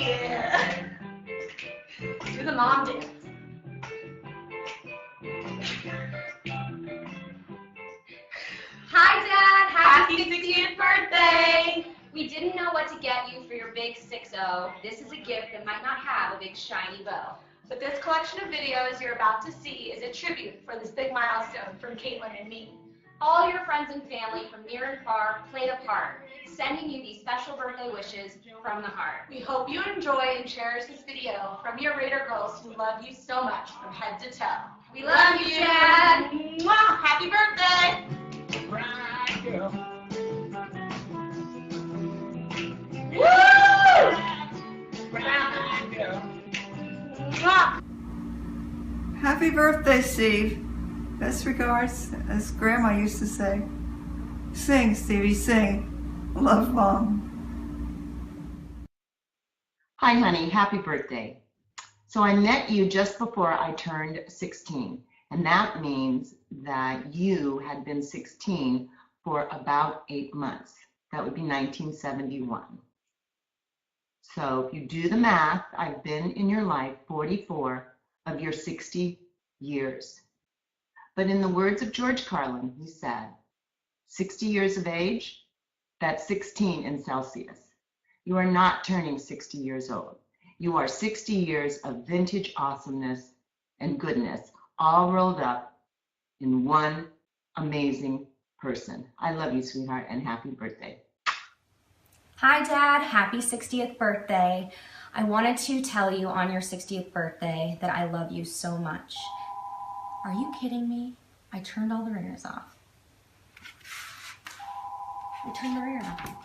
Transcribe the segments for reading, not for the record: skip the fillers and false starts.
Do the mom dance. Hi, Dad. Happy 60th birthday. We didn't know what to get you for your big 6-0. This is a gift that might not have a big shiny bow. But this collection of videos you're about to see is a tribute for this big milestone from Caitlin and me. All your friends and family from near and far played a part, sending you these special birthday wishes from the heart. We hope you enjoy and cherish this video from your Raider girls who love you so much from head to toe. We love you, Dad. Mwah! Happy birthday. Right, girl. Woo! Right, girl. Mwah! Happy birthday, Steve. Best regards, as Grandma used to say. Sing, Stevie, sing. Love, Mom. Hi, honey. Happy birthday. So I met you just before I turned 16, and that means that you had been 16 for about 8 months. That would be 1971. So if you do the math, I've been in your life 44 of your 60 years. But in the words of George Carlin, he said, 60 years of age, that's 16 in Celsius. You are not turning 60 years old. You are 60 years of vintage awesomeness and goodness, all rolled up in one amazing person. I love you, sweetheart, and happy birthday. Hi, Dad. Happy 60th birthday. I wanted to tell you on your 60th birthday that I love you so much. Are you kidding me? I turned all the ringers off. I turned the ringer off.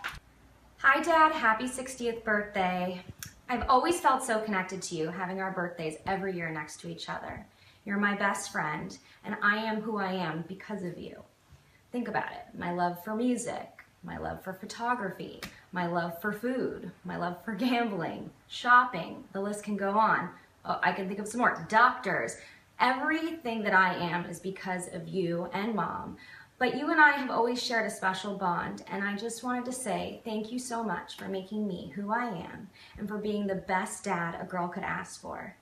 Hi, Dad. Happy 60th birthday. I've always felt so connected to you, having our birthdays every year next to each other. You're my best friend, and I am who I am because of you. Think about it. My love for music, my love for photography, my love for food, my love for gambling, shopping, the list can go on. Oh, I can think of some more. Doctors. Everything that I am is because of you and Mom. But you and I have always shared a special bond, and I just wanted to say thank you so much for making me who I am and for being the best dad a girl could ask for.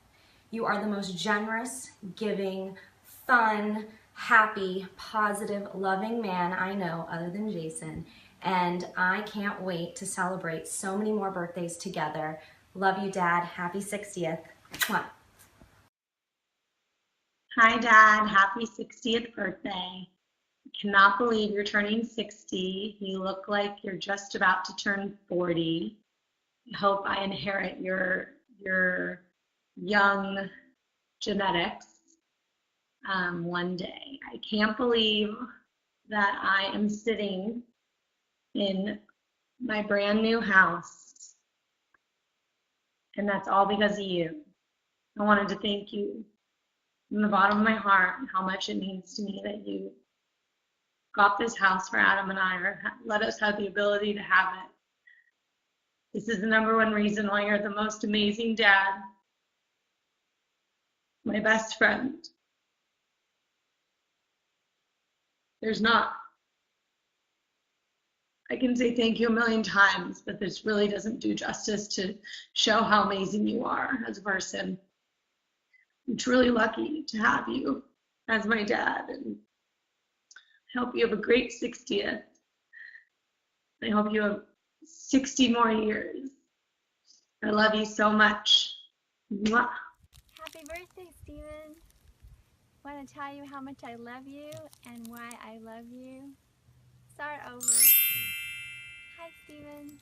You are the most generous, giving, fun, happy, positive, loving man I know other than Jason, and I can't wait to celebrate so many more birthdays together. Love you, Dad. Happy 60th. Mwah. Hi, Dad. Happy 60th birthday. I cannot believe you're turning 60. You look like you're just about to turn 40. I hope I inherit your young genetics one day. I can't believe that I am sitting in my brand new house, and that's all because of you. I wanted to thank you from the bottom of my heart how much it means to me that you got this house for Adam and I, or let us have the ability to have it. This is the #1 reason why you're the most amazing dad, my best friend. There's not. I can say thank you a million times, but this really doesn't do justice to show how amazing you are as a person. I'm truly lucky to have you as my dad, and I hope you have a great 60th. I hope you have 60 more years. I love you so much. Mwah. Happy birthday, Steven. Want to tell you how much I love you and why I love you. Start over. Hi, Steven.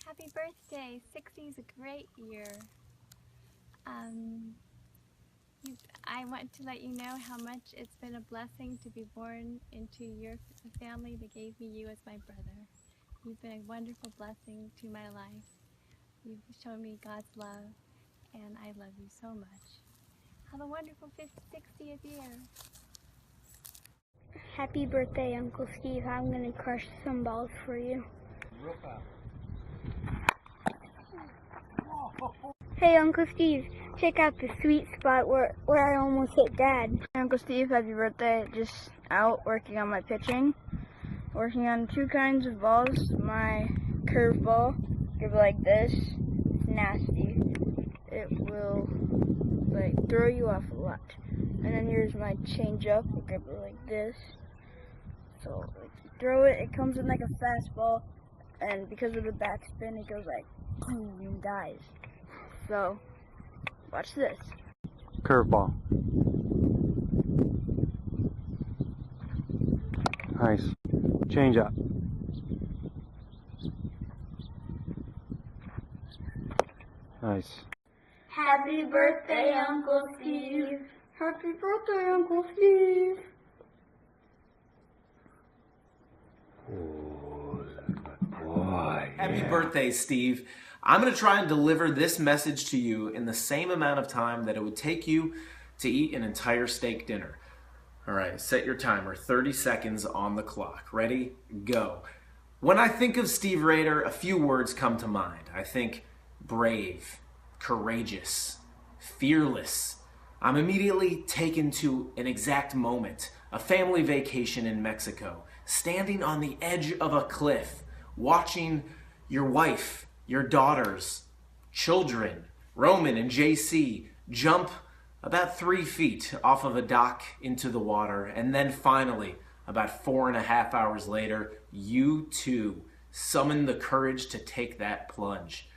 Happy birthday. 60 is a great year. I want to let you know how much it's been a blessing to be born into your family that gave me you as my brother. You've been a wonderful blessing to my life. You've shown me God's love, and I love you so much. Have a wonderful 60th year. Happy birthday, Uncle Steve. I'm going to crush some balls for you. Hey, Uncle Steve, check out the sweet spot where I almost hit Dad. Uncle Steve, happy birthday. Just out working on my pitching. Working on 2 kinds of balls. My curveball, give it like this, It's nasty. It will like throw you off a lot. And then here's my change up. I'll grip it like this. So like you throw it, it comes in like a fastball, and because of the backspin, it goes like boom and dies. So watch this. Curveball. Nice. Change up. Nice. Happy birthday, Uncle Steve. Happy birthday, Uncle Steve. Boy. Happy birthday, Steve. I'm going to try and deliver this message to you in the same amount of time that it would take you to eat an entire steak dinner. All right, set your timer. 30 seconds on the clock. Ready? Go. When I think of Steve Rader, a few words come to mind. I think brave, courageous, fearless. I'm immediately taken to an exact moment, a family vacation in Mexico, standing on the edge of a cliff, watching your wife, your daughters, children, Roman and JC, jump about 3 feet off of a dock into the water, and then finally, about 4.5 hours later, you too summon the courage to take that plunge.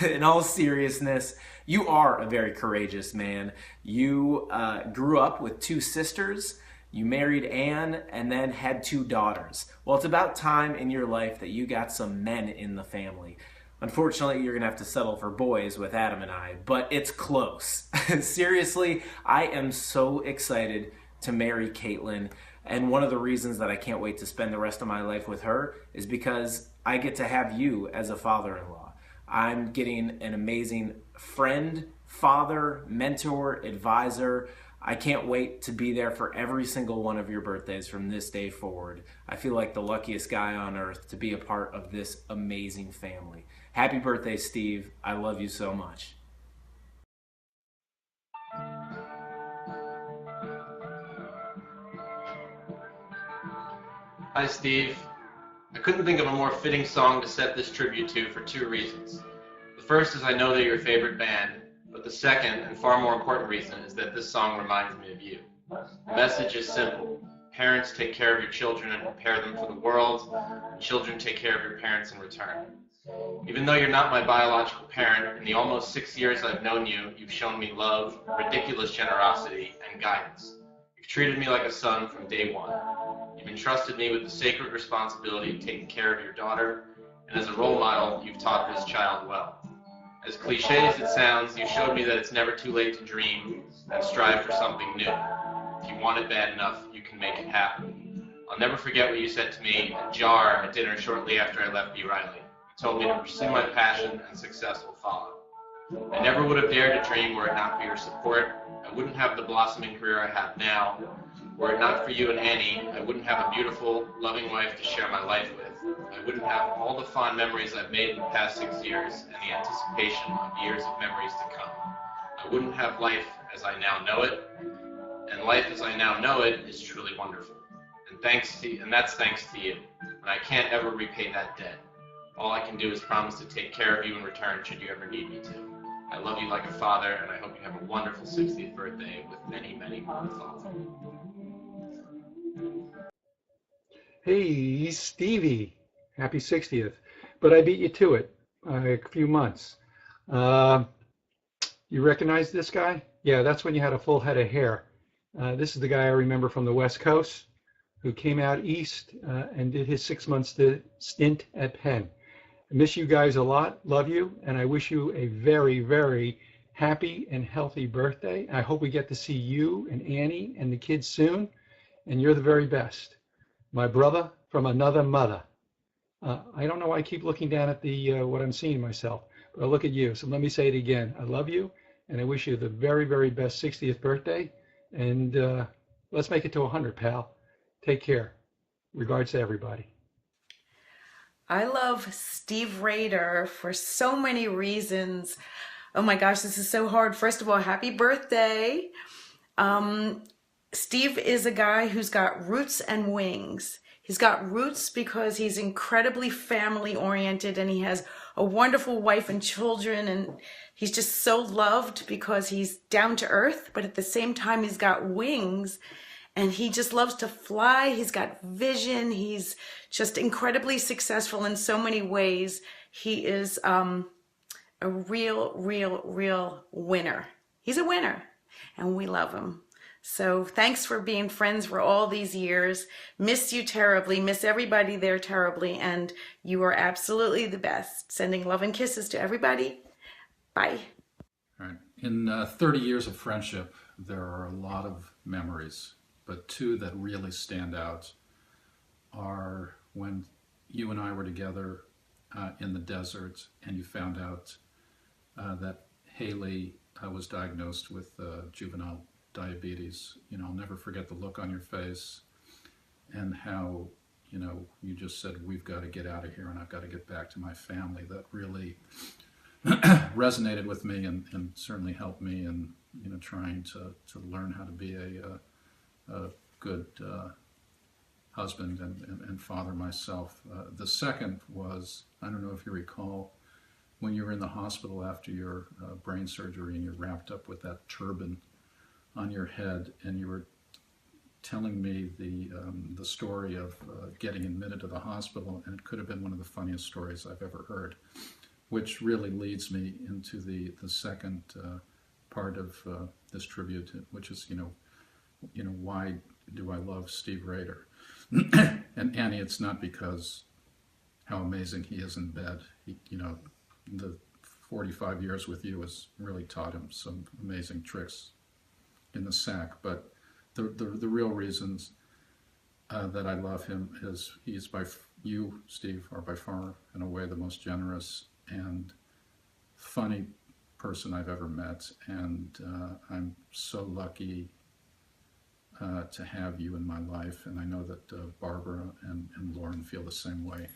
In all seriousness, you are a very courageous man. You grew up with 2 sisters, you married Anne, and then had 2 daughters. Well, it's about time in your life that you got some men in the family. Unfortunately, you're gonna have to settle for boys with Adam and I, but it's close. Seriously, I am so excited to marry Caitlin, and one of the reasons that I can't wait to spend the rest of my life with her is because I get to have you as a father-in-law. I'm getting an amazing friend, father, mentor, advisor. I can't wait to be there for every single one of your birthdays from this day forward. I feel like the luckiest guy on earth to be a part of this amazing family. Happy birthday, Steve. I love you so much. Hi, Steve. I couldn't think of a more fitting song to set this tribute to for 2 reasons. The first is I know they're your favorite band, but the second and far more important reason is that this song reminds me of you. The message is simple. Parents take care of your children and prepare them for the world, and children take care of your parents in return. Even though you're not my biological parent, in the almost 6 years I've known you, you've shown me love, ridiculous generosity, and guidance. You've treated me like a son from day one. You've entrusted me with the sacred responsibility of taking care of your daughter, and as a role model, you've taught this child well. As cliche as it sounds, you showed me that it's never too late to dream and strive for something new. If you want it bad enough, you can make it happen. I'll never forget what you said to me at Jar at dinner shortly after I left B. Riley. You told me to pursue my passion and success will follow. I never would have dared to dream were it not for your support. I wouldn't have the blossoming career I have now. Were it not for you and Annie, I wouldn't have a beautiful, loving wife to share my life with. I wouldn't have all the fond memories I've made in the past 6 years and the anticipation of years of memories to come. I wouldn't have life as I now know it, and life as I now know it is truly wonderful. And that's thanks to you. And I can't ever repay that debt. All I can do is promise to take care of you in return should you ever need me to. I love you like a father, and I hope you have a wonderful 60th birthday with many, many more to follow. Hey, Stevie. Happy 60th. But I beat you to it a few months. You recognize this guy? Yeah, that's when you had a full head of hair. This is the guy I remember from the West Coast who came out east and did his 6 months stint at Penn. I miss you guys a lot, love you, and I wish you a very, very happy and healthy birthday. I hope we get to see you and Annie and the kids soon, and you're the very best. My brother from another mother. I don't know why I keep looking down at the what I'm seeing myself, but I look at you. So let me say it again. I love you, and I wish you the very, very best 60th birthday, and let's make it to 100, pal. Take care. Regards to everybody. I love Steve Rader for so many reasons. Oh my gosh, this is so hard. First of all, happy birthday. Steve is a guy who's got roots and wings. He's got roots because he's incredibly family oriented and he has a wonderful wife and children, and he's just so loved because he's down to earth, but at the same time he's got wings and he just loves to fly. He's got vision. He's just incredibly successful in so many ways. He is a real winner. He's a winner, and we love him. So thanks for being friends for all these years. Miss you terribly, miss everybody there terribly, and you are absolutely the best. Sending love and kisses to everybody. Bye. All right. In 30 years of friendship, there are a lot of memories, but two that really stand out are when you and I were together in the desert and you found out that Haley was diagnosed with juvenile diabetes. You know, I'll never forget the look on your face and how, you know, you just said, we've got to get out of here and I've got to get back to my family. That really resonated with me and certainly helped me in, you know, trying to learn how to be a good husband and father myself. The second was, I don't know if you recall, when you were in the hospital after your brain surgery and you're wrapped up with that turban on your head, and you were telling me the story of getting admitted to the hospital, and it could have been one of the funniest stories I've ever heard, which really leads me into the second part of this tribute, which is, you know, why do I love Steve Rader? And Annie, it's not because how amazing he is in bed. He, you know, the 45 years with you has really taught him some amazing tricks in the sack, but the real reasons that I love him is he's you, Steve, are by far and away the most generous and funny person I've ever met, and I'm so lucky to have you in my life, and I know that Barbara and Lauren feel the same way.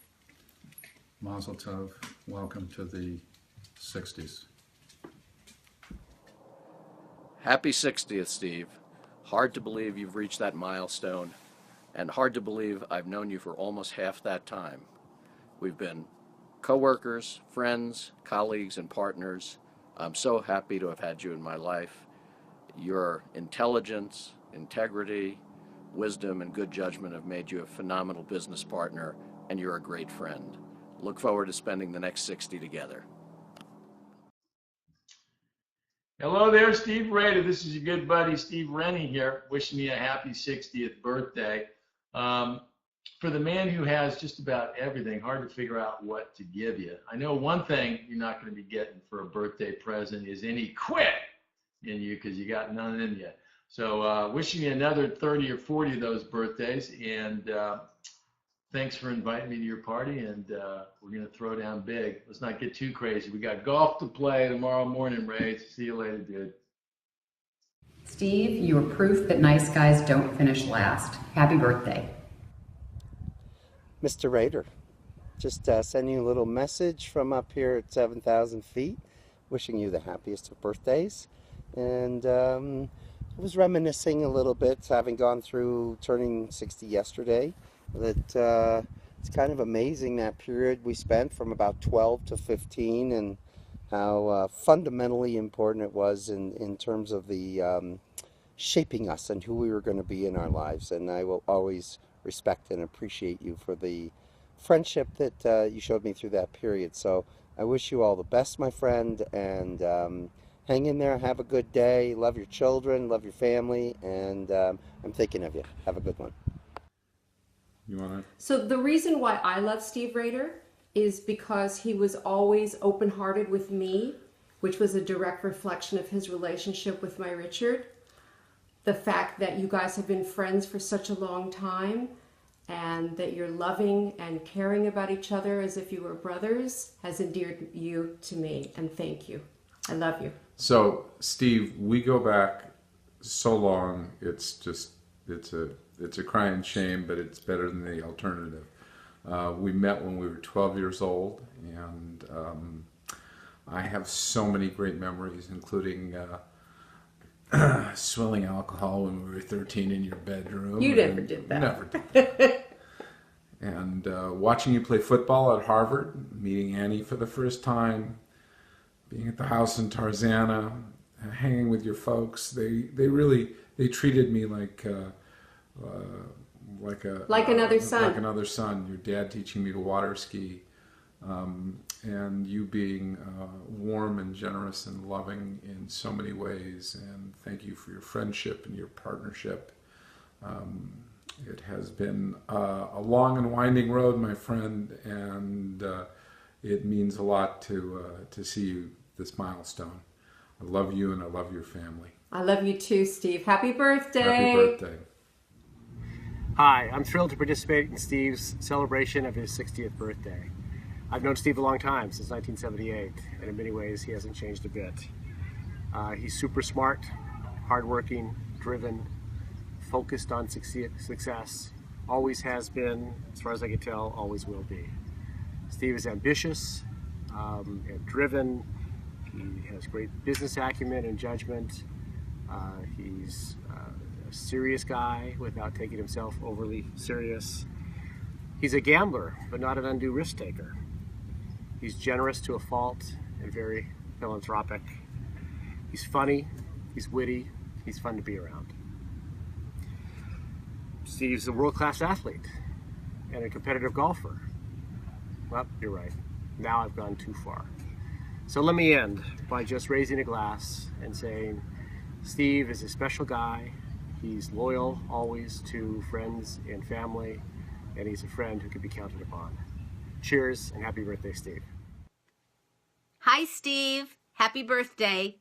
Mazel tov, welcome to the 60s. Happy 60th, Steve. Hard to believe you've reached that milestone, and hard to believe I've known you for almost half that time. We've been co-workers, friends, colleagues, and partners. I'm so happy to have had you in my life. Your intelligence, integrity, wisdom, and good judgment have made you a phenomenal business partner, and you're a great friend. Look forward to spending the next 60 together. Hello there, Steve Rader. This is your good buddy, Steve Rennie here, wishing you a happy 60th birthday. For the man who has just about everything, hard to figure out what to give you. I know one thing you're not going to be getting for a birthday present is any quit in you, because you got none in you. So wishing you another 30 or 40 of those birthdays, and thanks for inviting me to your party, and we're going to throw down big. Let's not get too crazy. We got golf to play tomorrow morning, Ray. See you later, dude. Steve, you are proof that nice guys don't finish last. Happy birthday. Mr. Rader, just sending you a little message from up here at 7,000 feet, wishing you the happiest of birthdays. And I was reminiscing a little bit, having gone through turning 60 yesterday, that it's kind of amazing that period we spent from about 12 to 15 and how fundamentally important it was in terms of the shaping us and who we were going to be in our lives. And I will always respect and appreciate you for the friendship that you showed me through that period. So I wish you all the best, my friend, and hang in there, have a good day, love your children, love your family, and I'm thinking of you. Have a good one. You want to? So the reason why I love Steve Rader is because he was always open-hearted with me, which was a direct reflection of his relationship with my Richard. The fact that you guys have been friends for such a long time and that you're loving and caring about each other as if you were brothers has endeared you to me, and thank you. I love you. So, Steve, we go back so long, it's a crying shame, but it's better than the alternative. We met when we were 12 years old, and I have so many great memories, including swilling alcohol when we were 13 in your bedroom. You never did that. Never did. And watching you play football at Harvard, meeting Annie for the first time, being at the house in Tarzana, hanging with your folks, they treated me like another son. Like another son. Your dad teaching me to water ski, and you being warm and generous and loving in so many ways. And thank you for your friendship and your partnership. It has been a long and winding road, my friend, and it means a lot to see you this milestone. I love you and I love your family. I love you too, Steve. Happy birthday. Happy birthday. Hi, I'm thrilled to participate in Steve's celebration of his 60th birthday. I've known Steve a long time, since 1978, and in many ways he hasn't changed a bit. He's super smart, hardworking, driven, focused on success, always has been, as far as I can tell, always will be. Steve is ambitious and driven. He has great business acumen and judgment. He's a serious guy without taking himself overly serious. He's a gambler, but not an undue risk taker. He's generous to a fault and very philanthropic. He's funny, he's witty, he's fun to be around. Steve's a world-class athlete and a competitive golfer. Well, you're right. Now I've gone too far. So let me end by just raising a glass and saying, Steve is a special guy. He's loyal always to friends and family, and he's a friend who can be counted upon. Cheers and happy birthday, Steve. Hi, Steve. Happy birthday.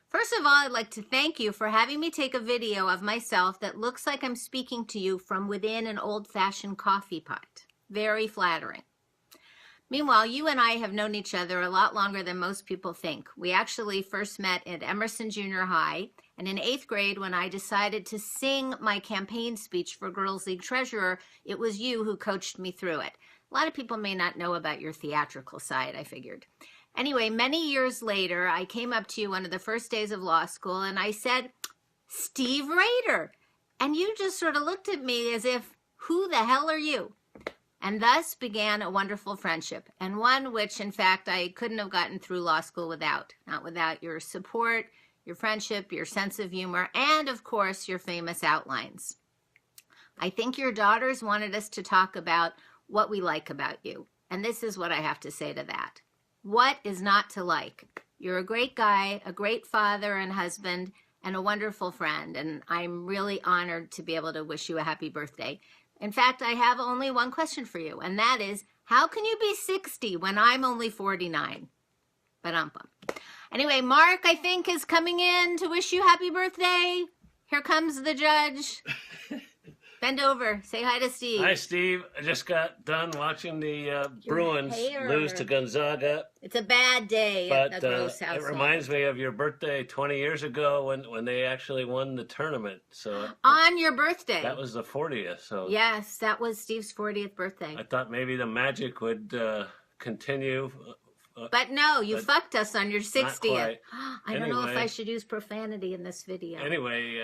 First of all, I'd like to thank you for having me take a video of myself that looks like I'm speaking to you from within an old-fashioned coffee pot. Very flattering. Meanwhile, you and I have known each other a lot longer than most people think. We actually first met at Emerson Junior High, and in 8th grade, when I decided to sing my campaign speech for Girls League Treasurer, it was you who coached me through it. A lot of people may not know about your theatrical side, I figured. Anyway, many years later, I came up to you one of the first days of law school, and I said, Steve Rader. And you just sort of looked at me as if, who the hell are you? And thus began a wonderful friendship, and one which, in fact, I couldn't have gotten through law school without. Not without your support, your friendship, your sense of humor, and, of course, your famous outlines. I think your daughters wanted us to talk about what we like about you, and this is what I have to say to that. What is not to like? You're a great guy, a great father and husband, and a wonderful friend, and I'm really honored to be able to wish you a happy birthday. In fact, I have only one question for you, and that is, how can you be 60 when I'm only 49? Ba-dum-bum. Anyway, Mark, I think, is coming in to wish you happy birthday. Here comes the judge. Bend over. Say hi to Steve. Hi, Steve. I just got done watching the Bruins lose to Gonzaga. It's a bad day at the Gross house. It reminds me of your birthday 20 years ago when they actually won the tournament. So on your birthday. That was the 40th. So yes, that was Steve's 40th birthday. I thought maybe the magic would continue. But no, you fucked us on your 60th. I don't know if I should use profanity in this video. Anyway.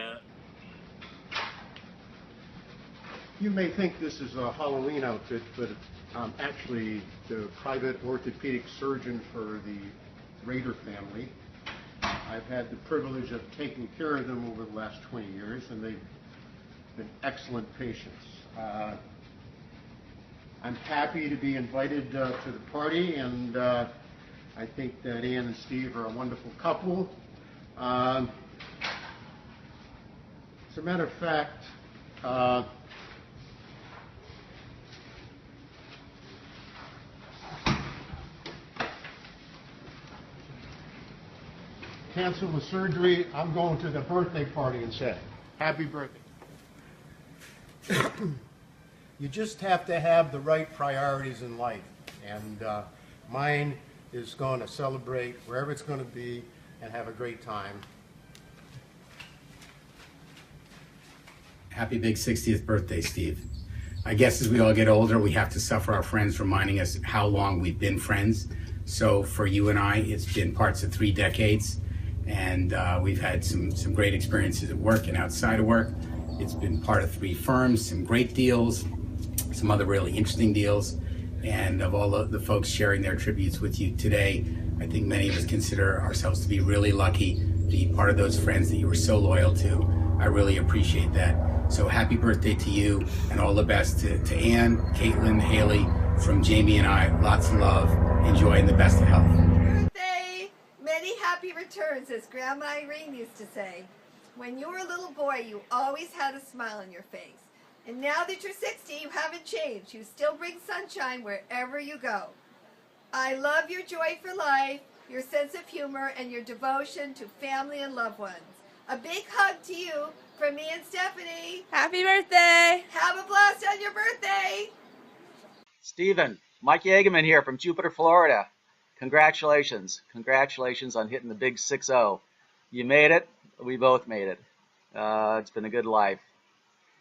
You may think this is a Halloween outfit, but I'm actually the private orthopedic surgeon for the Rader family. I've had the privilege of taking care of them over the last 20 years, and they've been excellent patients. I'm happy to be invited to the party, and I think that Ann and Steve are a wonderful couple. As a matter of fact, cancel the surgery. I'm going to the birthday party instead. Happy birthday. You just have to have the right priorities in life. And mine is going to celebrate wherever it's going to be and have a great time. Happy big 60th birthday, Steve. I guess as we all get older, we have to suffer our friends reminding us how long we've been friends. So for you and I, it's been parts of 3 decades. And we've had some great experiences at work and outside of work. It's been part of 3 firms, some great deals, some other really interesting deals. And of all of the folks sharing their tributes with you today, I think many of us consider ourselves to be really lucky to be part of those friends that you were so loyal to. I really appreciate that. So happy birthday to you, and all the best to Ann, Caitlin, Haley, from Jamie and I. Lots of love. Enjoy, and the best of health. Birthday! Many happy returns, as Grandma Irene used to say. When you were a little boy, you always had a smile on your face. And now that you're 60, you haven't changed. You still bring sunshine wherever you go. I love your joy for life, your sense of humor, and your devotion to family and loved ones. A big hug to you from me and Stephanie. Happy birthday! Have a blast on your birthday! Steven, Mike Yeagerman here from Jupiter, Florida. Congratulations. Congratulations on hitting the big 6-0. You made it. We both made it. It's been a good life.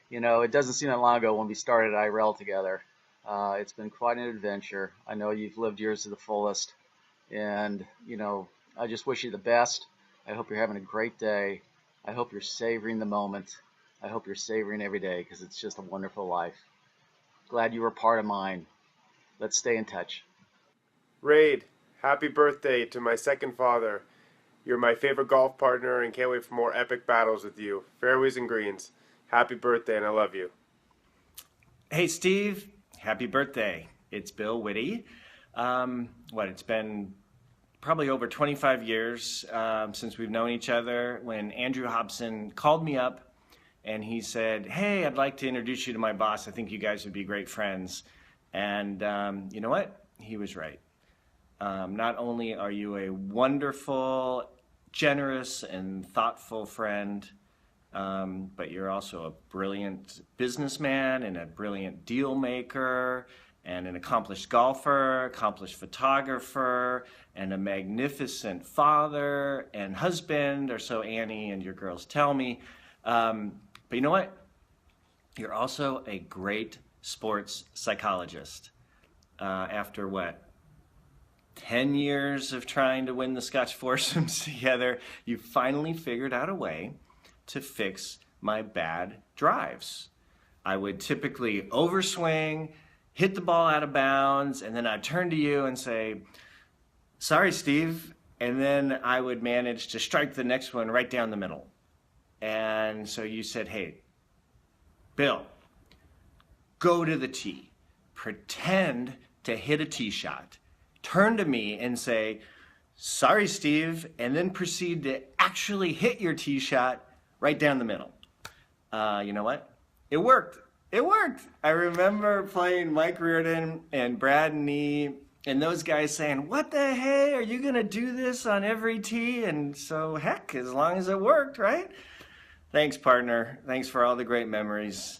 You know, it doesn't seem that long ago when we started IRL together. It's been quite an adventure. I know you've lived yours to the fullest. And, you know, I just wish you the best. I hope you're having a great day. I hope you're savoring the moment. I hope you're savoring every day, because it's just a wonderful life. Glad you were part of mine. Let's stay in touch. Raid, happy birthday to my second father. You're my favorite golf partner and can't wait for more epic battles with you. Fairways and greens. Happy birthday, and I love you. Hey, Steve. Happy birthday. It's Bill Whitty. It's been probably over 25 years since we've known each other, when Andrew Hobson called me up and he said, hey, I'd like to introduce you to my boss. I think you guys would be great friends. And you know what? He was right. Not only are you a wonderful, generous, and thoughtful friend, but you're also a brilliant businessman and a brilliant deal maker and an accomplished golfer, accomplished photographer, and a magnificent father and husband, or so Annie and your girls tell me. But you know what? You're also a great sports psychologist. After what? 10 years of trying to win the Scotch foursomes together, you finally figured out a way to fix my bad drives. I would typically overswing, hit the ball out of bounds, and then I'd turn to you and say, sorry, Steve. And then I would manage to strike the next one right down the middle. And so you said, hey, Bill, go to the tee, pretend to hit a tee shot, turn to me and say, sorry, Steve, and then proceed to actually hit your tee shot right down the middle. You know what? It worked. It worked. I remember playing Mike Reardon and Brad Nee and those guys saying, what the hey, are you going to do this on every tee? And so, heck, as long as it worked, right? Thanks, partner. Thanks for all the great memories.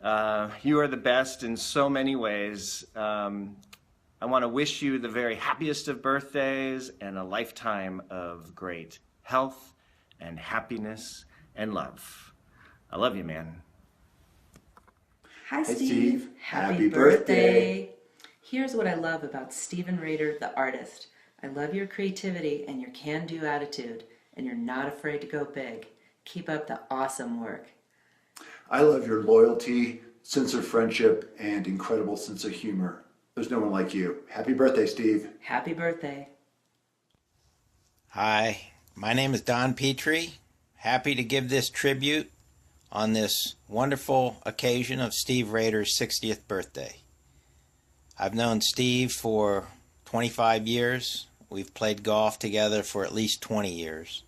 You are the best in so many ways. I want to wish you the very happiest of birthdays and a lifetime of great health and happiness and love. I love you, man. Hi, Steve. Happy birthday. Here's what I love about Steven Rader, the artist. I love your creativity and your can-do attitude, and you're not afraid to go big. Keep up the awesome work. I love your loyalty, sense of friendship, and incredible sense of humor. There's no one like you. Happy birthday, Steve. Happy birthday. Hi, my name is Don Petrie. Happy to give this tribute on this wonderful occasion of Steve Rader's 60th birthday. I've known Steve for 25 years. We've played golf together for at least 20 years.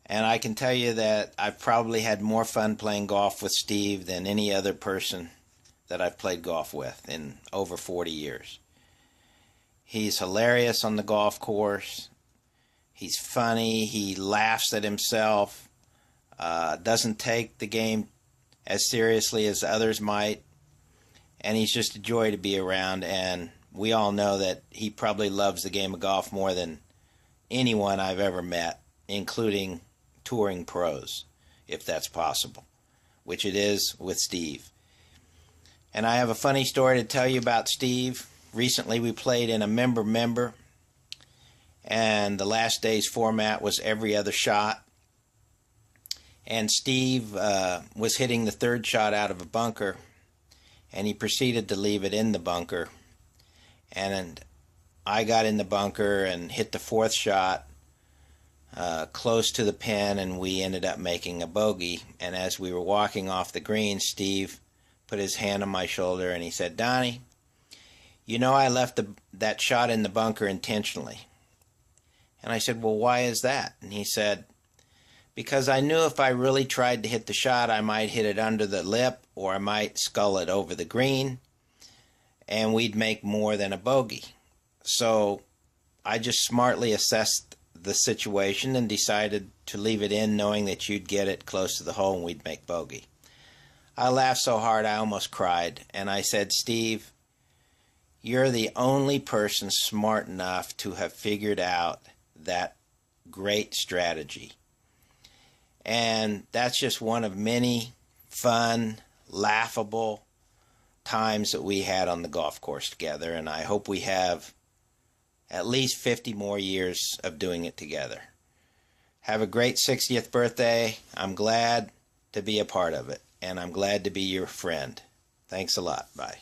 And I can tell you that I've probably had more fun playing golf with Steve than any other person that I've played golf with in over 40 years. He's hilarious on the golf course. He's funny. He laughs at himself. Doesn't take the game as seriously as others might. And he's just a joy to be around. And we all know that he probably loves the game of golf more than anyone I've ever met, including touring pros, if that's possible, which it is with Steve. And I have a funny story to tell you about Steve. Recently we played in a member, and the last day's format was every other shot. And Steve was hitting the third shot out of a bunker, and he proceeded to leave it in the bunker. And I got in the bunker and hit the fourth shot close to the pin, and we ended up making a bogey. And as we were walking off the green, Steve put his hand on my shoulder and he said, "Donnie, you know I left that shot in the bunker intentionally." And I said, "Well, why is that?" And he said, "Because I knew if I really tried to hit the shot, I might hit it under the lip or I might scull it over the green, and we'd make more than a bogey. So I just smartly assessed the situation and decided to leave it in, knowing that you'd get it close to the hole and we'd make bogey." I laughed so hard I almost cried, and I said, "Steve, you're the only person smart enough to have figured out that great strategy." And that's just one of many fun, laughable times that we had on the golf course together, and I hope we have at least 50 more years of doing it together. Have a great 60th birthday. I'm glad to be a part of it, and I'm glad to be your friend. Thanks a lot. Bye.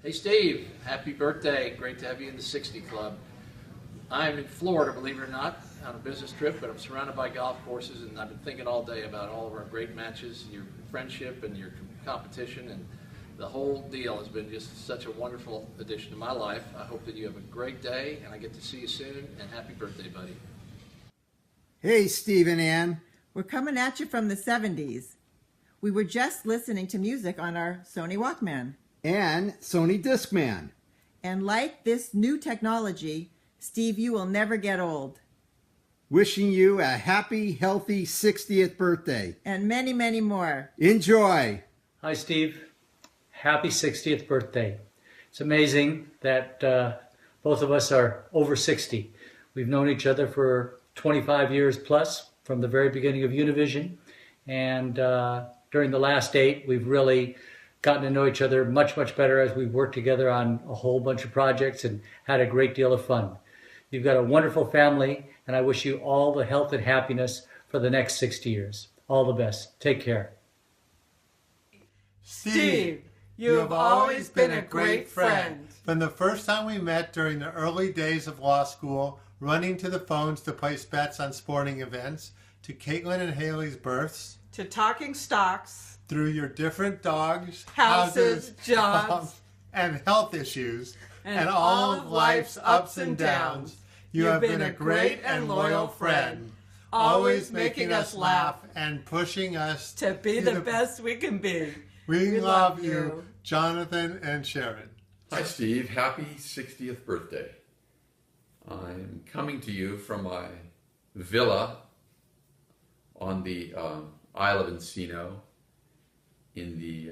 Hey Steve, happy birthday. Great to have you in the 60 Club. I'm in Florida, believe it or not, on a business trip, but I'm surrounded by golf courses, and I've been thinking all day about all of our great matches, and your friendship and your competition, and the whole deal has been just such a wonderful addition to my life. I hope that you have a great day, and I get to see you soon, and happy birthday, buddy. Hey, Steve and Ann. We're coming at you from the 70s. We were just listening to music on our Sony Walkman. And Sony Discman. And like this new technology, Steve, you will never get old. Wishing you a happy, healthy 60th birthday. And many, many more. Enjoy. Hi, Steve. Happy 60th birthday. It's amazing that both of us are over 60. We've known each other for 25 years plus from the very beginning of Univision. And during the last 8, we've really gotten to know each other much, much better as we've worked together on a whole bunch of projects and had a great deal of fun. You've got a wonderful family, and I wish you all the health and happiness for the next 60 years. All the best. Take care. Steve, you have always been a great friend. From the first time we met during the early days of law school, running to the phones to place bets on sporting events, to Caitlin and Haley's births, To talking stocks, through your different dogs, houses, jobs, and health issues, and all of life's ups and downs, you have been a great and loyal friend, always making us laugh and pushing us to be the best we can be. We love you, Jonathan and Sharon. Hi, Steve. Happy 60th birthday. I'm coming to you from my villa on the Isle of Encino in the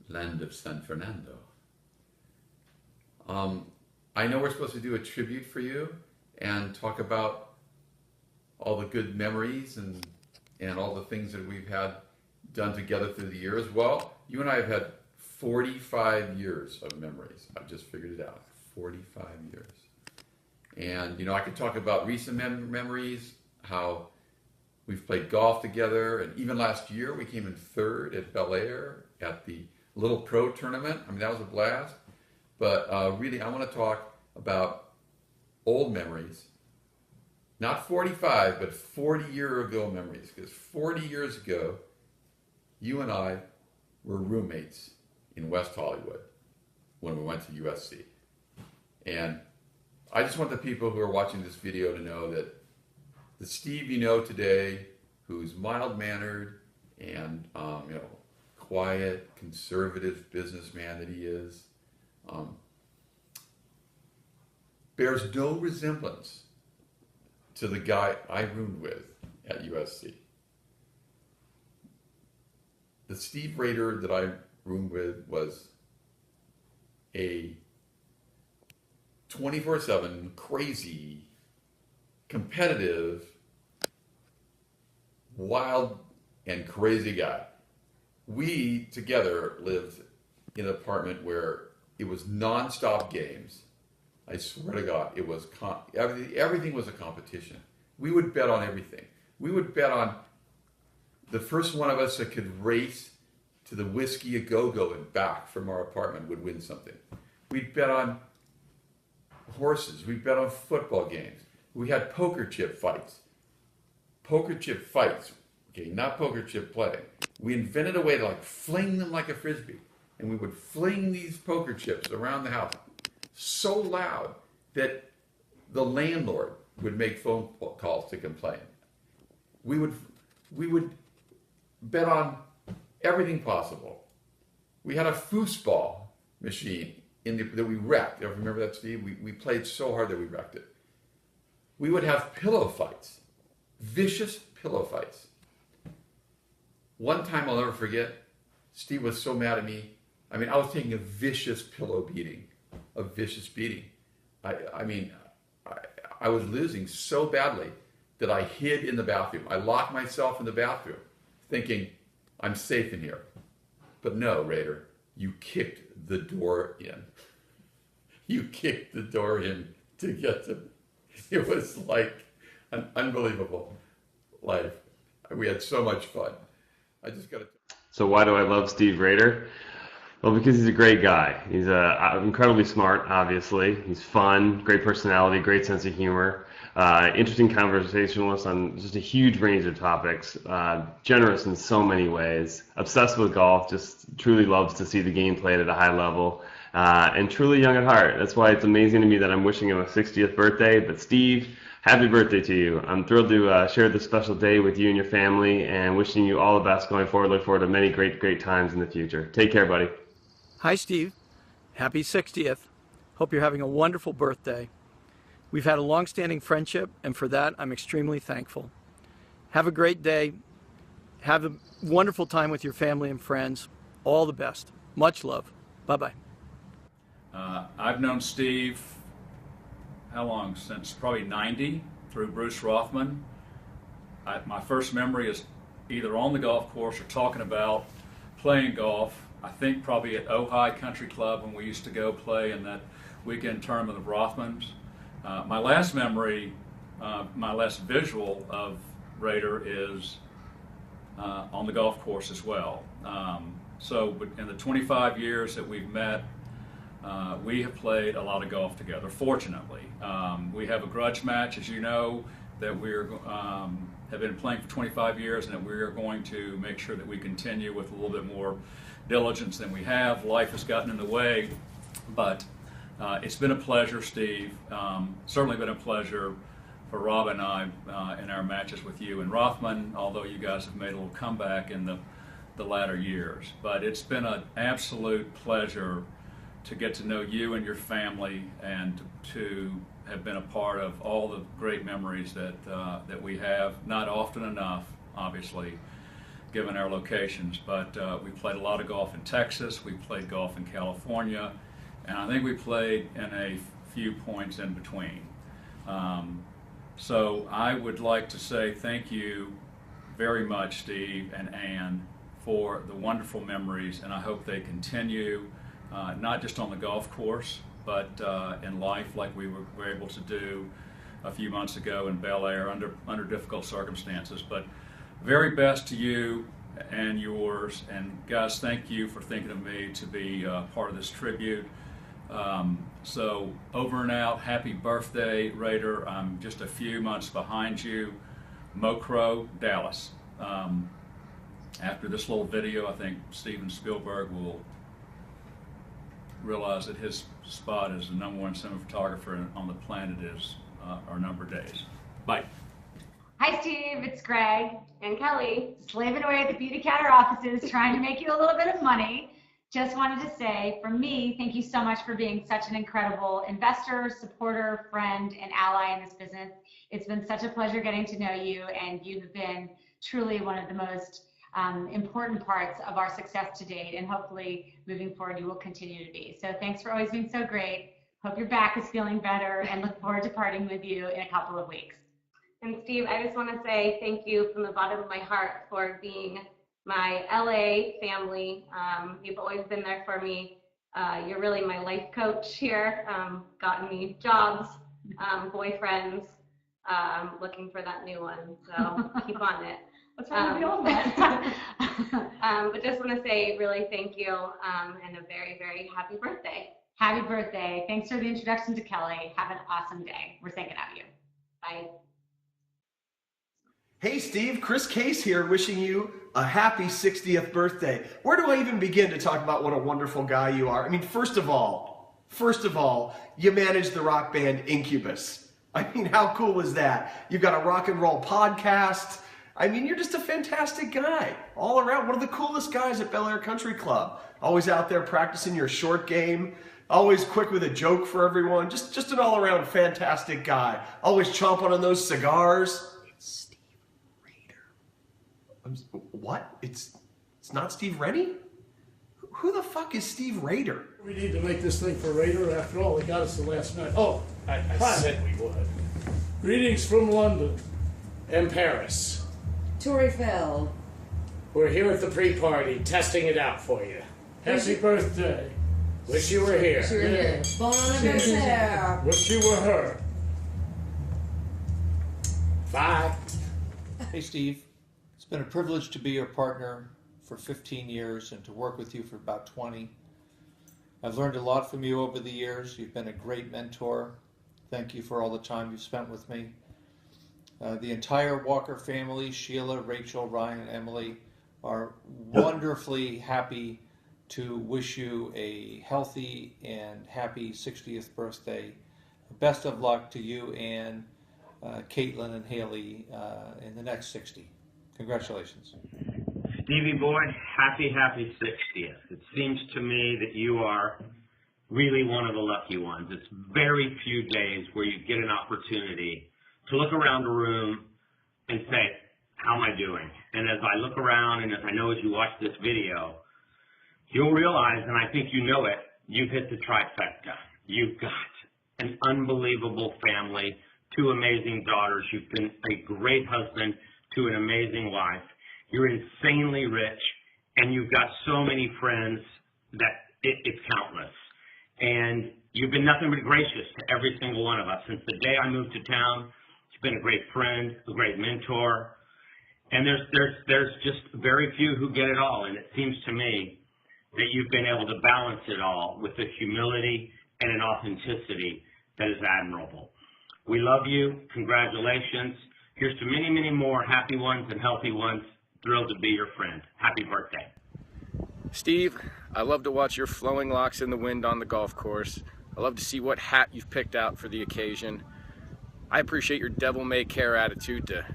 land of San Fernando. I know we're supposed to do a tribute for you and talk about all the good memories and all the things that we've had done together through the years. Well, you and I have had 45 years of memories. I've just figured it out. 45 years. And, you know, I could talk about recent memories, how we've played golf together, and even last year we came in third at Bel Air at the Little Pro tournament. I mean, that was a blast. But really, I want to talk about old memories. Not 45, but 40-year-ago memories. Because 40 years ago, you and I were roommates in West Hollywood when we went to USC. And I just want the people who are watching this video to know that the Steve you know today, who's mild-mannered and quiet, conservative businessman that he is, bears no resemblance to the guy I roomed with at USC. The Steve Rader that I roomed with was a 24/7 crazy, competitive, wild, and crazy guy. We together lived in an apartment where it was non-stop games. I swear to God, it was everything was a competition. We would bet on everything. We would bet on the first one of us that could race to the Whiskey A Go-Go and back from our apartment would win something. We'd bet on horses. We'd bet on football games. We had poker chip fights. Poker chip fights, okay, not poker chip play. We invented a way to like fling them like a Frisbee. And we would fling these poker chips around the house so loud that the landlord would make phone calls to complain. We would bet on everything possible. We had a foosball machine that we wrecked. You ever remember that, Steve? We played so hard that we wrecked it. We would have pillow fights, vicious pillow fights. One time I'll never forget, Steve was so mad at me. I mean, I was taking a vicious pillow beating, a vicious beating. I was losing so badly that I hid in the bathroom. I locked myself in the bathroom thinking, I'm safe in here. But no, Raider, you kicked the door in. You kicked the door in to get to. It was like an unbelievable life. We had so much fun. I just got to. So why do I love Steve Raider? Well, because he's a great guy. He's incredibly smart, obviously. He's fun, great personality, great sense of humor, interesting conversationalist on just a huge range of topics, generous in so many ways, obsessed with golf, just truly loves to see the game played at a high level, and truly young at heart. That's why it's amazing to me that I'm wishing him a 60th birthday. But Steve, happy birthday to you. I'm thrilled to share this special day with you and your family, and wishing you all the best going forward. Look forward to many great times in the future. Take care, buddy. Hi, Steve. Happy 60th. Hope you're having a wonderful birthday. We've had a long-standing friendship, and for that, I'm extremely thankful. Have a great day. Have a wonderful time with your family and friends. All the best. Much love. Bye-bye. I've known Steve, how long? Since probably 90, through Bruce Rothman. My first memory is either on the golf course or talking about playing golf. I think probably at Ojai Country Club when we used to go play in that weekend tournament of Rothmans. My last memory, my last visual of Raider is on the golf course as well. So in the 25 years that we've met, we have played a lot of golf together, fortunately. We have a grudge match, as you know, that we're have been playing for 25 years, and that we are going to make sure that we continue with a little bit more diligence than we have. Life has gotten in the way, but it's been a pleasure, Steve. Certainly been a pleasure for Rob and I in our matches with you and Rothman, although you guys have made a little comeback in the latter years. But it's been an absolute pleasure to get to know you and your family, and to have been a part of all the great memories that we have. Not often enough, obviously, given our locations, but we played a lot of golf in Texas, we played golf in California, and I think we played in a few points in between. So I would like to say thank you very much, Steve and Ann, for the wonderful memories, and I hope they continue, not just on the golf course, but in life, like we were able to do a few months ago in Bel Air under difficult circumstances. But very best to you and yours, and guys, thank you for thinking of me to be part of this tribute. So over and out, happy birthday, Raider. I'm just a few months behind you. Mocro, Dallas. After this little video, I think Steven Spielberg will realize that his spot as the #1 cinematographer on the planet is our number of days. Bye. Hi, Steve. It's Greg and Kelly, slaving away at the Beauty Counter offices, trying to make you a little bit of money. Just wanted to say, for me, thank you so much for being such an incredible investor, supporter, friend, and ally in this business. It's been such a pleasure getting to know you, and you've been truly one of the most important parts of our success to date, and hopefully moving forward you will continue to be. So thanks for always being so great. Hope your back is feeling better, and look forward to partying with you in a couple of weeks. And Steve, I just want to say thank you from the bottom of my heart for being my LA family. You've always been there for me. You're really my life coach here, gotten me jobs, boyfriends, looking for that new one. So keep on it. What's wrong with the old one? But just want to say really thank you and a very, very happy birthday. Happy birthday. Thanks for the introduction to Kelly. Have an awesome day. We're thinking of you. Bye. Hey Steve, Chris Case here wishing you a happy 60th birthday. Where do I even begin to talk about what a wonderful guy you are? I mean, first of all, you manage the rock band Incubus. I mean, how cool is that? You've got a rock and roll podcast. I mean, you're just a fantastic guy. All around, one of the coolest guys at Bel Air Country Club. Always out there practicing your short game. Always quick with a joke for everyone. Just an all-around fantastic guy. Always chomping on those cigars. What? It's not Steve Rennie? Who the fuck is Steve Rader? We need to make this thing for Rader. After all, he got us the last night. Oh, I said we would. Greetings from London and Paris. Tori Fell. We're here at the pre-party, testing it out for you. Happy birthday. Wish you were here. Wish you were here. Bon anniversaire. Wish you were her. Bye. Hey, Steve. It's been a privilege to be your partner for 15 years and to work with you for about 20. I've learned a lot from you over the years. You've been a great mentor. Thank you for all the time you've spent with me. The entire Walker family, Sheila, Rachel, Ryan, and Emily, are wonderfully happy to wish you a healthy and happy 60th birthday. Best of luck to you and Caitlin and Haley in the next 60. Congratulations. Stevie boy, happy 60th. It seems to me that you are really one of the lucky ones. It's very few days where you get an opportunity to look around a room and say, how am I doing? And as I look around and as I know as you watch this video, you'll realize, and I think you know it, you've hit the trifecta. You've got an unbelievable family, 2 amazing daughters. You've been a great husband to an amazing wife. You're insanely rich, and you've got so many friends that it's countless. And you've been nothing but gracious to every single one of us. Since the day I moved to town, you've been a great friend, a great mentor. And there's just very few who get it all. And it seems to me that you've been able to balance it all with a humility and an authenticity that is admirable. We love you. Congratulations. Here's to many, many more happy ones and healthy ones. Thrilled to be your friend. Happy birthday. Steve, I love to watch your flowing locks in the wind on the golf course. I love to see what hat you've picked out for the occasion. I appreciate your devil-may-care attitude to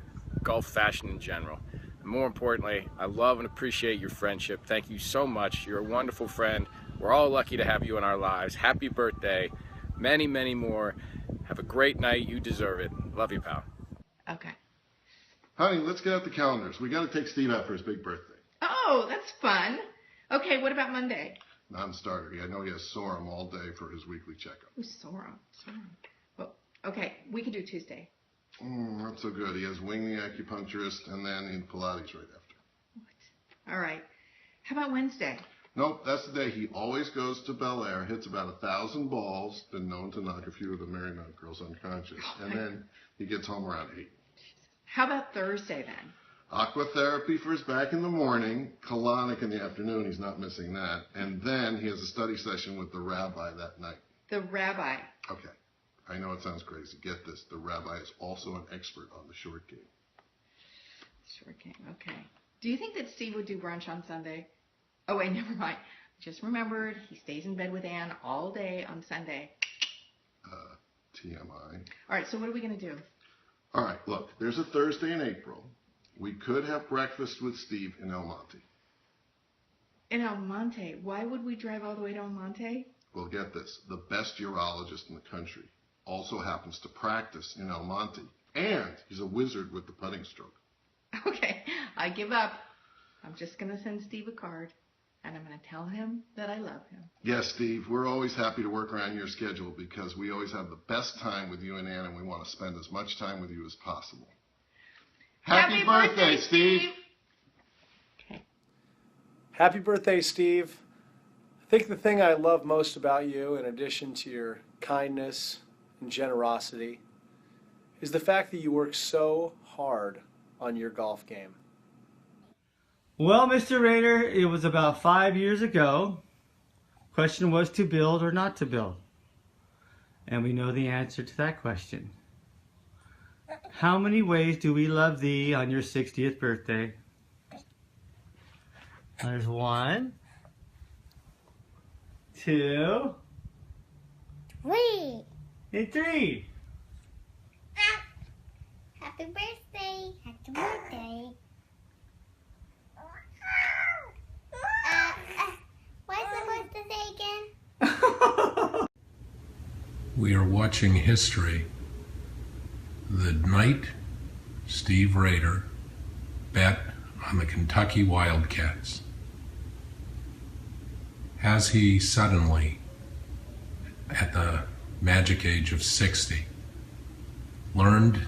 golf fashion in general. And more importantly, I love and appreciate your friendship. Thank you so much. You're a wonderful friend. We're all lucky to have you in our lives. Happy birthday. Many, many more. Have a great night. You deserve it. Love you, pal. Okay. Honey, let's get out the calendars. We got to take Steve out for his big birthday. Oh, that's fun. Okay, what about Monday? Non-starter. I know he has Sorum all day for his weekly checkup. Ooh, Sorum. Well, okay, we could do Tuesday. Not so good. He has Wing the acupuncturist and then in Pilates right after. All right. How about Wednesday? Nope, that's the day he always goes to Bel Air, hits about 1,000 balls, been known to knock a few of the Marymount girls unconscious, and then he gets home around 8. How about Thursday then? Aquatherapy for his back in the morning, colonic in the afternoon, he's not missing that, and then he has a study session with the rabbi that night. The rabbi. Okay, I know it sounds crazy. Get this, the rabbi is also an expert on the short game. Short game, okay. Do you think that Steve would do brunch on Sunday? Oh, wait, never mind. Just remembered, he stays in bed with Ann all day on Sunday. TMI. All right, so what are we going to do? All right, look, there's a Thursday in April. We could have breakfast with Steve in El Monte. In El Monte? Why would we drive all the way to El Monte? Well, get this. The best urologist in the country also happens to practice in El Monte. And he's a wizard with the putting stroke. Okay, I give up. I'm just going to send Steve a card, and I'm going to tell him that I love him. Yes, Steve, we're always happy to work around your schedule because we always have the best time with you and Ann, and we want to spend as much time with you as possible. Happy birthday, Steve! Okay. Happy birthday, Steve. I think the thing I love most about you, in addition to your kindness and generosity, is the fact that you work so hard on your golf game? Well, Mr. Rader, it was about 5 years ago. Question was to build or not to build. And we know the answer to that question. How many ways do we love thee on your 60th birthday? There's 1, 2, 3. And 3. Happy birthday. Happy birthday. What am I supposed to say again? We are watching history. The night Steve Rader bet on the Kentucky Wildcats. Has he suddenly, at the magic age of 60, learned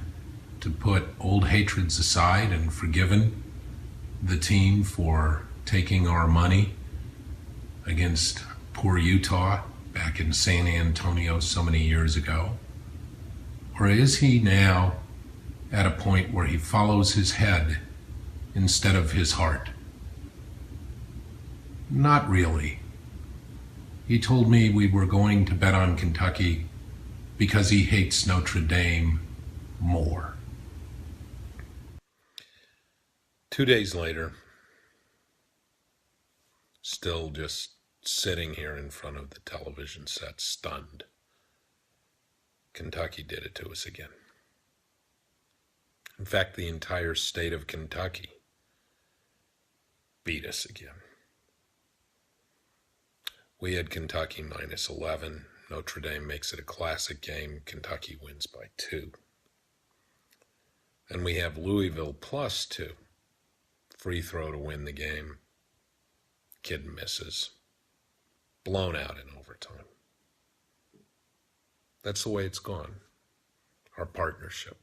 to put old hatreds aside and forgiven the team for taking our money against poor Utah back in San Antonio so many years ago? Or is he now at a point where he follows his head instead of his heart? Not really. He told me we were going to bet on Kentucky because he hates Notre Dame more. 2 days later, still just sitting here in front of the television set, stunned. Kentucky did it to us again. In fact, the entire state of Kentucky beat us again. We had Kentucky minus 11. Notre Dame makes it a classic game. Kentucky wins by 2. And we have Louisville plus 2. Free throw to win the game. Kid misses. Blown out in overtime. That's the way it's gone. Our partnership.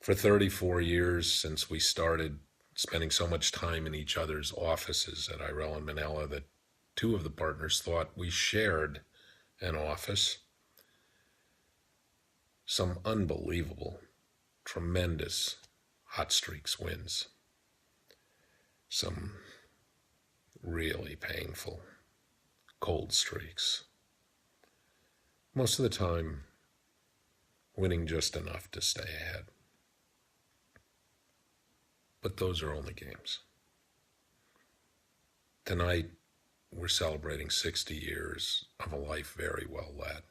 For 34 years since we started spending so much time in each other's offices at Irell and Manella that 2 of the partners thought we shared an office. Some unbelievable, tremendous hot streaks wins. Some really painful cold streaks. Most of the time, winning just enough to stay ahead. But those are only games. Tonight, we're celebrating 60 years of a life very well led.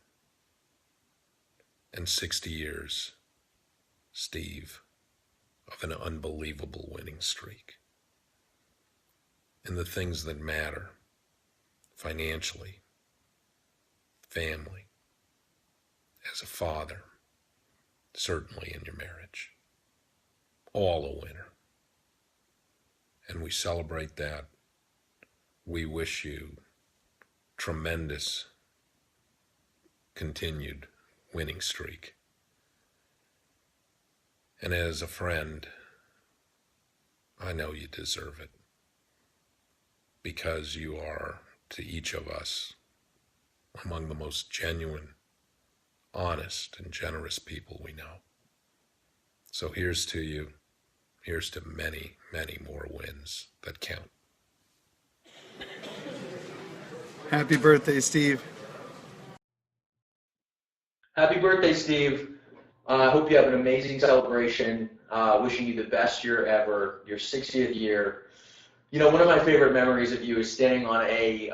And 60 years, Steve, of an unbelievable winning streak. In the things that matter, financially, family, as a father, certainly in your marriage, all a winner. And we celebrate that. We wish you tremendous continued winning streak. And as a friend, I know you deserve it, because you are, to each of us, among the most genuine, honest, and generous people we know. So here's to you. Here's to many, many more wins that count. Happy birthday, Steve. Happy birthday, Steve. I hope you have an amazing celebration. Wishing you the best year ever, your 60th year. You know, one of my favorite memories of you is standing on a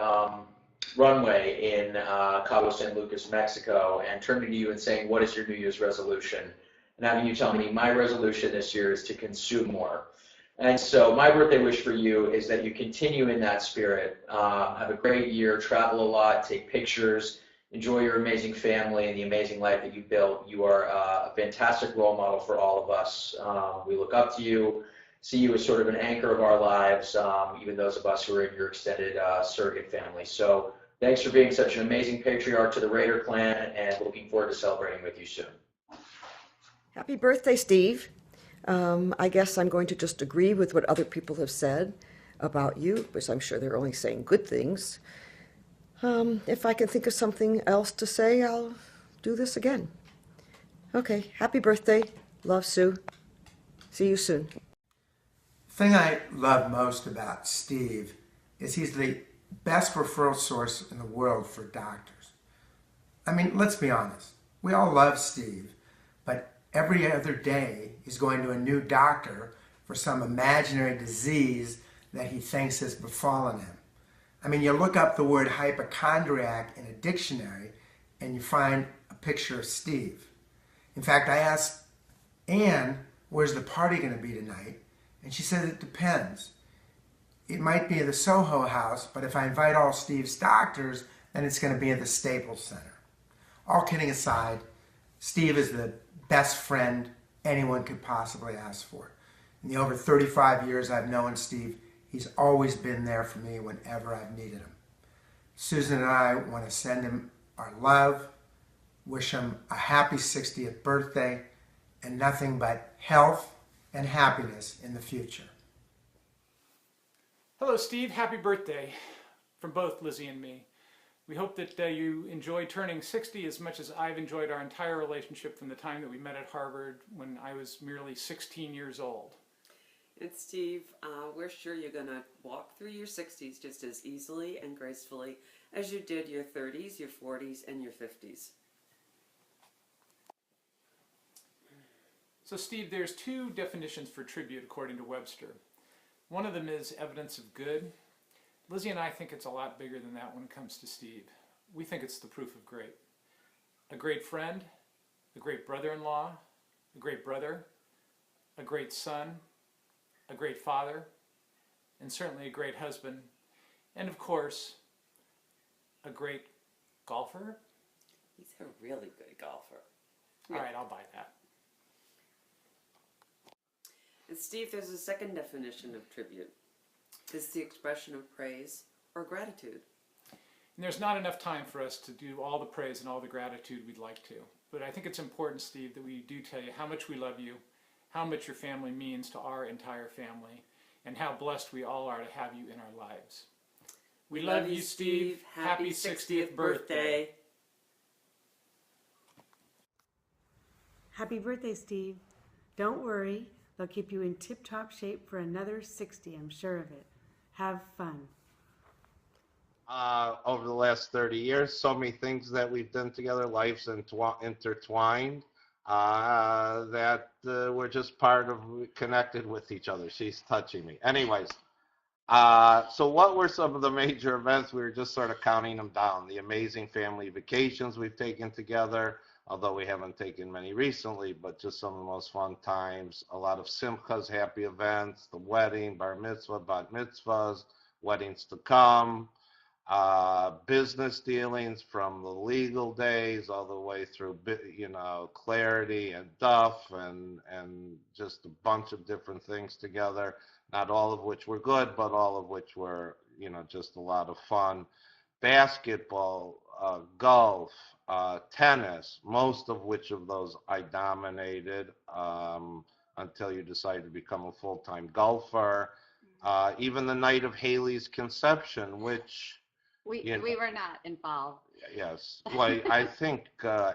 runway in Cabo San Lucas, Mexico, and turning to you and saying, "What is your New Year's resolution?" And having you tell me, "My resolution this year is to consume more." And so my birthday wish for you is that you continue in that spirit. Have a great year, travel a lot, take pictures, enjoy your amazing family and the amazing life that you built. You are a fantastic role model for all of us. We look up to you, see you as sort of an anchor of our lives, even those of us who are in your extended surrogate family. So thanks for being such an amazing patriarch to the Rader clan, and looking forward to celebrating with you soon. Happy birthday, Steve. I guess I'm going to just agree with what other people have said about you, because I'm sure they're only saying good things. If I can think of something else to say, I'll do this again. Okay, happy birthday. Love, Sue. See you soon. The thing I love most about Steve is he's the best referral source in the world for doctors. I mean, let's be honest. We all love Steve, but every other day he's going to a new doctor for some imaginary disease that he thinks has befallen him. I mean, you look up the word hypochondriac in a dictionary and you find a picture of Steve. In fact, I asked Anne, where's the party going to be tonight? And she said it depends. It might be at the Soho House, but if I invite all Steve's doctors, then it's going to be at the Staples Center. All kidding aside, Steve is the best friend anyone could possibly ask for. In the over 35 years I've known Steve, he's always been there for me whenever I've needed him. Susan and I want to send him our love, wish him a happy 60th birthday, and nothing but health and happiness in the future. Hello, Steve. Happy birthday from both Lizzie and me. We hope that you enjoy turning 60 as much as I've enjoyed our entire relationship from the time that we met at Harvard when I was merely 16 years old. And Steve, we're sure you're going to walk through your 60s just as easily and gracefully as you did your 30s, your 40s, and your 50s. So Steve, there's two definitions for tribute according to Webster. One of them is evidence of good. Lizzie and I think it's a lot bigger than that when it comes to Steve. We think it's the proof of great. A great friend, a great brother-in-law, a great brother, a great son, a great father, and certainly a great husband, and of course, a great golfer. He's a really good golfer. All right, I'll buy that. And Steve, there's a second definition of tribute. It's the expression of praise or gratitude. And there's not enough time for us to do all the praise and all the gratitude we'd like to. But I think it's important, Steve, that we do tell you how much we love you, how much your family means to our entire family, and how blessed we all are to have you in our lives. We love you, Steve. Happy 60th birthday. Happy birthday, Steve. Don't worry. They'll keep you in tip-top shape for another 60, I'm sure of it. Have fun. Over the last 30 years, so many things that we've done together, life's intertwined, that we're just part of, connected with each other. She's touching me. Anyways, so what were some of the major events? We were just sort of counting them down. The amazing family vacations we've taken together, although we haven't taken many recently, but just some of the most fun times. A lot of simchas, happy events, the wedding, bar mitzvah, bat mitzvahs, weddings to come, business dealings from the legal days all the way through, Clarity and Duff and just a bunch of different things together, not all of which were good, but all of which were, just a lot of fun. Basketball, golf, tennis, most of which of those I dominated until you decided to become a full-time golfer. Even the night of Haley's conception, which... We were not involved. Yes. Well, I think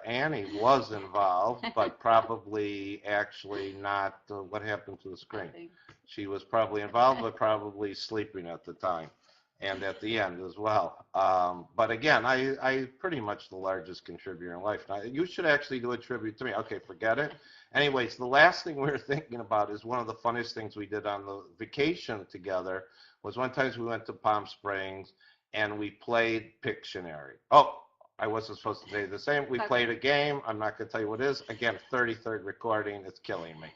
Annie was involved, but probably actually not. What happened to the screen? She was probably involved, but probably sleeping at the time. And at the end as well. But again, I pretty much the largest contributor in life. Now, you should actually do a tribute to me. Okay, forget it. Anyways, the last thing we were thinking about is one of the funniest things we did on the vacation together was one time we went to Palm Springs and we played Pictionary. Oh, I wasn't supposed to say the same. We played a game. I'm not going to tell you what it is. Again, 33rd recording. It's killing me.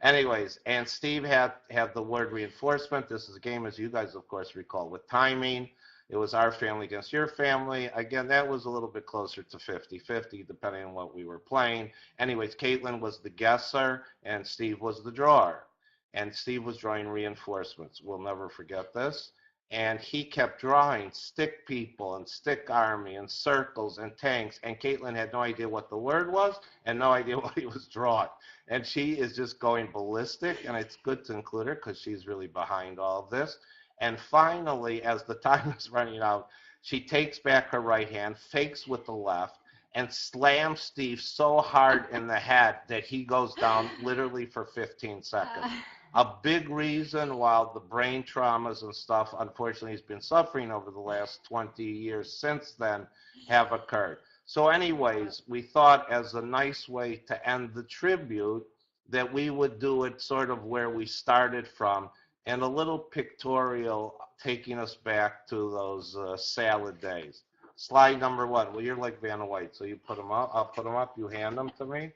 Anyways, and Steve had the word reinforcement. This is a game, as you guys, of course, recall, with timing. It was our family against your family. Again, that was a little bit closer to 50-50, depending on what we were playing. Anyways, Caitlin was the guesser, and Steve was the drawer. And Steve was drawing reinforcements. We'll never forget this. And he kept drawing stick people and stick army and circles and tanks. And Caitlin had no idea what the word was and no idea what he was drawing. And she is just going ballistic. And it's good to include her because she's really behind all of this. And finally, as the time is running out, she takes back her right hand, fakes with the left, and slams Steve so hard in the head that he goes down literally for 15 seconds. A big reason, while the brain traumas and stuff, unfortunately, he's been suffering over the last 20 years since then, have occurred. So anyways, we thought as a nice way to end the tribute that we would do it sort of where we started from, and a little pictorial taking us back to those salad days. Slide number 1. Well, you're like Vanna White, so you put them up. I'll put them up. You hand them to me.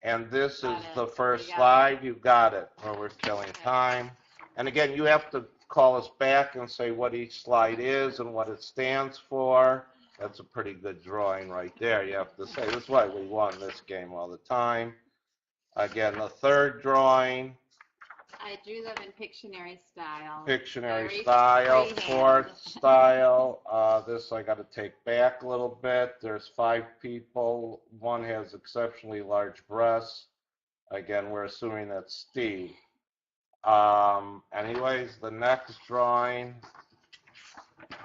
And this is the first slide. You got it, where we're killing time. And again, you have to call us back and say what each slide is and what it stands for. That's a pretty good drawing right there. You have to say, this is why we won this game all the time. Again, the third drawing. I drew them in Pictionary style. Pictionary Very style, freehand. fourth style. This I got to take back a little bit. There's 5 people. One has exceptionally large breasts. Again, we're assuming that's Steve. Anyways, the next drawing,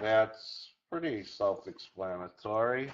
that's pretty self-explanatory.